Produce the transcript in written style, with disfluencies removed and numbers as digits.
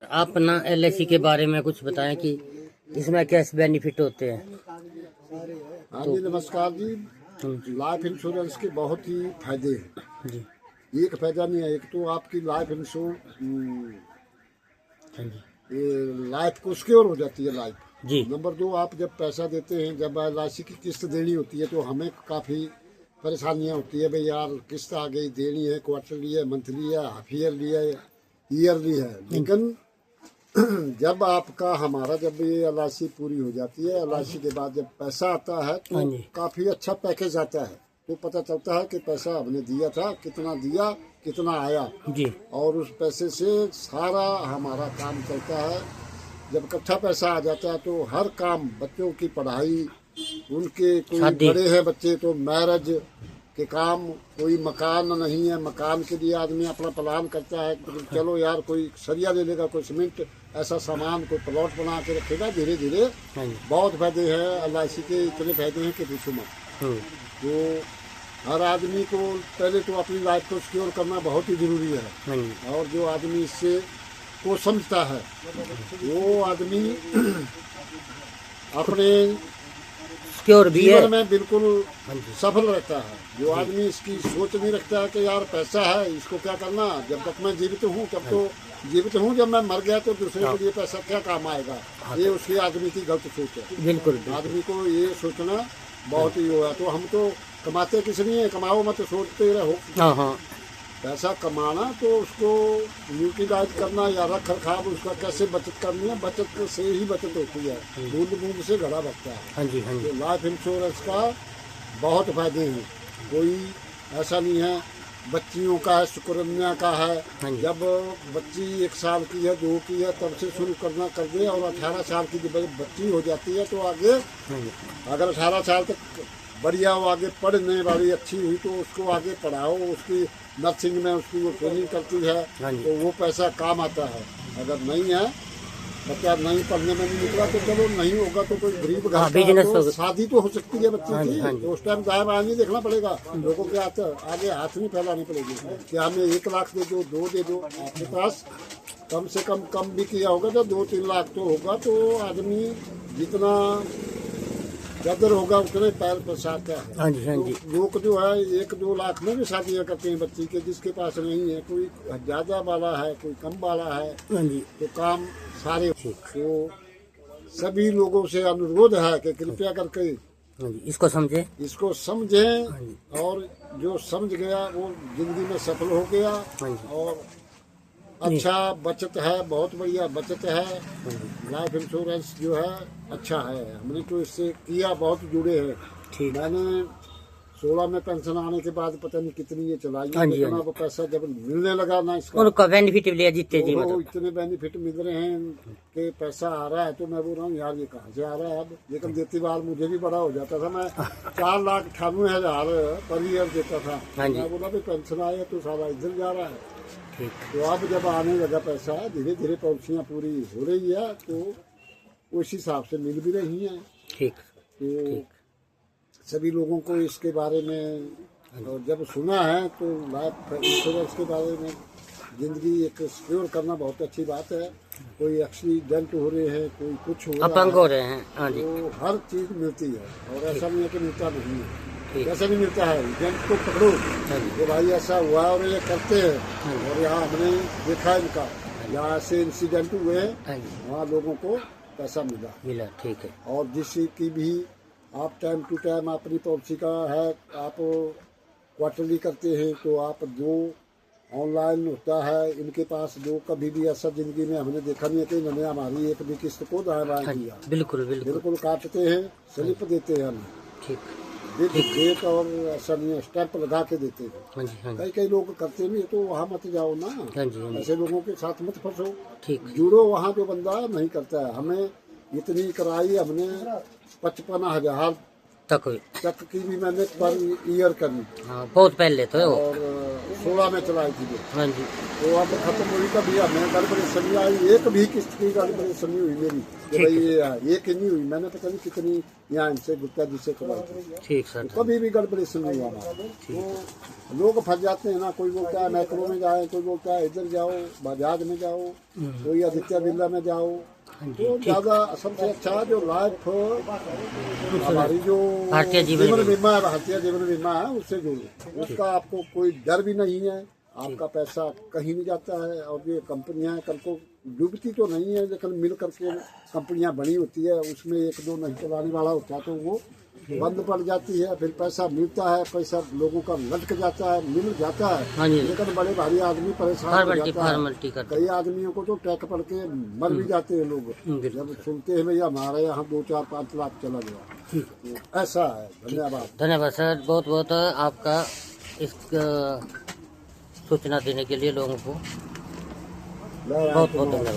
आप ना LIC के बारे में कुछ बताएं कि इसमें कैसे बेनिफिट होते हैं। हाँ जी, नमस्कार जी। लाइफ इंश्योरेंस के बहुत ही फायदे हैं जी। एक फायदा नहीं है। एक तो आपकी लाइफ इंश्योरेंस हाँ जी। ये लाइफ को सिक्योर हो जाती है लाइफ। जी। नंबर दो, आप जब पैसा देते हैं, जब LIC की किस्त देनी होती है तो हमें काफ़ी परेशानियाँ होती है। भाई यार, किस्त आ गई, देनी है, क्वार्टरली है, मंथली है, हाफ ईयरली है, ईयरली है। लेकिन जब आपका हमारा जब ये LIC पूरी हो जाती है, LIC के बाद जब पैसा आता है तो काफ़ी अच्छा पैकेज आता है। तो पता चलता है कि पैसा हमने दिया था, कितना आया जी। और उस पैसे से सारा हमारा काम चलता है। जब इकट्ठा पैसा आ जाता है तो हर काम, बच्चों की पढ़ाई, उनके कोई बड़े हैं बच्चे तो मैरिज के काम, कोई मकान नहीं है, मकान के लिए आदमी अपना प्लान करता है तो चलो यार कोई सरिया ले लेगा, कोई सीमेंट, ऐसा सामान, कोई प्लॉट बना के रखेगा। धीरे धीरे बहुत फायदे हैं LIC के, इतने फायदे हैं कि पूछो मत। तो हर आदमी को पहले तो अपनी लाइफ को सिक्योर करना बहुत ही जरूरी है। और जो आदमी इससे को समझता है वो आदमी अपने जीवन में बिल्कुल सफल रहता है। जो आदमी इसकी सोच नहीं रखता है कि यार पैसा है, इसको क्या करना, जब तक मैं जीवित हूँ तब तो जीवित हूँ, जब मैं मर गया तो दूसरे के लिए पैसा क्या काम आएगा, ये उसकी आदमी की गलत सोच है। बिल्कुल। आदमी को ये सोचना बहुत ही हुआ। तो हम तो कमाते किस लिए, कमाओ मत सोचते रहो। पैसा कमाना तो उसको यूटिलाइज करना या रख रखाव उसका कैसे बचत करनी है, बचत से ही बचत होती है, बूंद बूंद से घड़ा भरता है। हाँ जी, हाँ जी। तो लाइफ इंश्योरेंस का बहुत फायदे हैं। कोई ऐसा नहीं है, बच्चियों का है, सुकन्या का है। जब बच्ची 1 साल की है, 2 की है, तब से शुरू करना कर दे। और 18 साल की जब बच्ची हो जाती है तो आगे अगर 18 साल तक बढ़िया वो आगे पढ़ने वाली अच्छी हुई तो उसको आगे पढ़ाओ, उसकी नर्सिंग में उसकी वो ट्रेनिंग करती है तो वो पैसा काम आता है। अगर नहीं है, बच्चा नहीं पढ़ने में नहीं निकला तो चलो नहीं होगा तो कोई गरीब घर तो शादी तो हो सकती है बच्ची की, तो उस टाइम दाएं बाएं नहीं देखना पड़ेगा, लोगों के आगे हाथ नहीं फैलानी पड़ेगी कि हमें 1 लाख दे दो, 2 दे दो। आपके पास कम से कम भी किया होगा तो 2-3 लाख तो होगा। तो आदमी जितना कदर होगा उतने पैर पैसा का है। हाँ जी, हाँ जी। तो लोग जो है 1-2 लाख में भी शादियाँ करते हैं बच्ची के, जिसके पास नहीं है, कोई ज्यादा वाला है, कोई कम वाला है। हाँ जी। तो काम सारे। तो सभी लोगों से अनुरोध है कि कृपया करके इसको समझें और जो समझ गया वो जिंदगी में सफल हो गया। और अच्छा बचत है, बहुत बढ़िया बचत है। लाइफ इंश्योरेंस जो है अच्छा है, हमने तो इससे किया, बहुत जुड़े हैं। मैंने 16 में पेंशन आने के बाद पता नहीं कितनी ये चलाई, लेकिन वो पैसा जब मिलने लगा ना, इसका उनका बेनिफिट लिया जीते जी, मतलब इतने बेनिफिट मिल रहे हैं कि पैसा आ रहा है। तो मैं बोल रहा हूँ यार ये कहाँ से आ रहा है अब। लेकिन देती बार मुझे भी बड़ा हो जाता था, मैं 4,98,000 पर ईयर देता था। मैं बोला भाई पेंशन आया तो सारा इधर जा रहा है। तो अब जब आने लगा पैसा, धीरे धीरे पॉलिसियाँ पूरी हो रही है तो उस हिसाब से मिल भी रही हैं। तो सभी लोगों को इसके बारे में और जब सुना है तो लाइफ इंश्योरेंस के बारे में जिंदगी एक सिक्योर करना बहुत अच्छी बात है। कोई एक्सीडेंट हो रहे हैं, कोई कुछ हो रहा है, तो हर चीज मिलती है। और ऐसा नहीं है कि मिलता नहीं है, कैसे भी मिलता है। एजेंट को पकड़ो कि भाई ऐसा हुआ और ये करते हैं, और यहाँ हमने देखा इनका, यहाँ से इंसिडेंट हुए वहाँ लोगों को पैसा मिला। ठीक है। और जिसकी की भी आप टाइम टू टाइम अपनी पॉलिसी का है, आप क्वार्टरली करते हैं तो आप 2 ऑनलाइन होता है इनके पास। 2 कभी भी ऐसा जिंदगी में हमने देखा नहीं है कि इन्होंने हमारी एक भी किस्त को दाएं बाएं किया। बिल्कुल काटते हैं, स्लिप देते हैं हम, डेट और ऐसा नहीं है, स्टैंप लगा के देते हैं। कई लोग करते नहीं तो वहाँ मत जाओ ना, ऐसे लोगों के साथ मत फंसो, जुड़ो वहाँ जो बंदा नहीं करता है। हमें इतनी कराई हमने 55,000 तक हुई। तक की भी मैंने पर ईयर करी हाँ, बहुत पहले तो है वो। और 16 में चलाई थी वो। हाँ जी। तो अब खत्म हुई कभी हमें गड़बड़ी सनी आई, एक भी किस्त की गड़बड़ी सनी हुई मेरी कि भाई ये एक ही नहीं हुई, मैंने पता नहीं कितनी यहाँ इनसे गुप्ता जी से करवाई थी, ठीक सर। कभी भी गड़बड़ी सनी हुआ ना। तो लोग फंस जाते हैं ना, कोई बोलता है मैक्रो में जाए, कोई बोलता है इधर जाओ बजाज में जाओ, कोई आदित्य बिरला में जाओ। तो ज्यादा सबसे अच्छा जो लाइफ हमारी जो भारतीय जीवन बीमा है, भारतीय जीवन बीमा है, उससे जुड़ो। उसका आपको कोई डर भी नहीं है, आपका पैसा कहीं नहीं जाता है। और ये कंपनियां कल को डूबती तो नहीं है, लेकिन मिल करके कंपनियां बनी होती है, उसमें एक दो नहीं चलाने वाला होता है तो वो बंद पड़ जाती है, फिर पैसा मिलता है, पैसा लोगों का लटक जाता है, मिल जाता है। हाँ जी। लेकिन बड़े भारी आदमी परेशान हो जाता है। कई आदमियों को तो टैक पड़ के मर भी जाते हैं लोग, जब सुनते हैं भैया हमारे यहाँ 2-4-5 लाख चला गया। तो ऐसा है। धन्यवाद। धन्यवाद सर, बहुत बहुत आपका इस सूचना देने के लिए लोगों को बहुत बहुत धन्यवाद।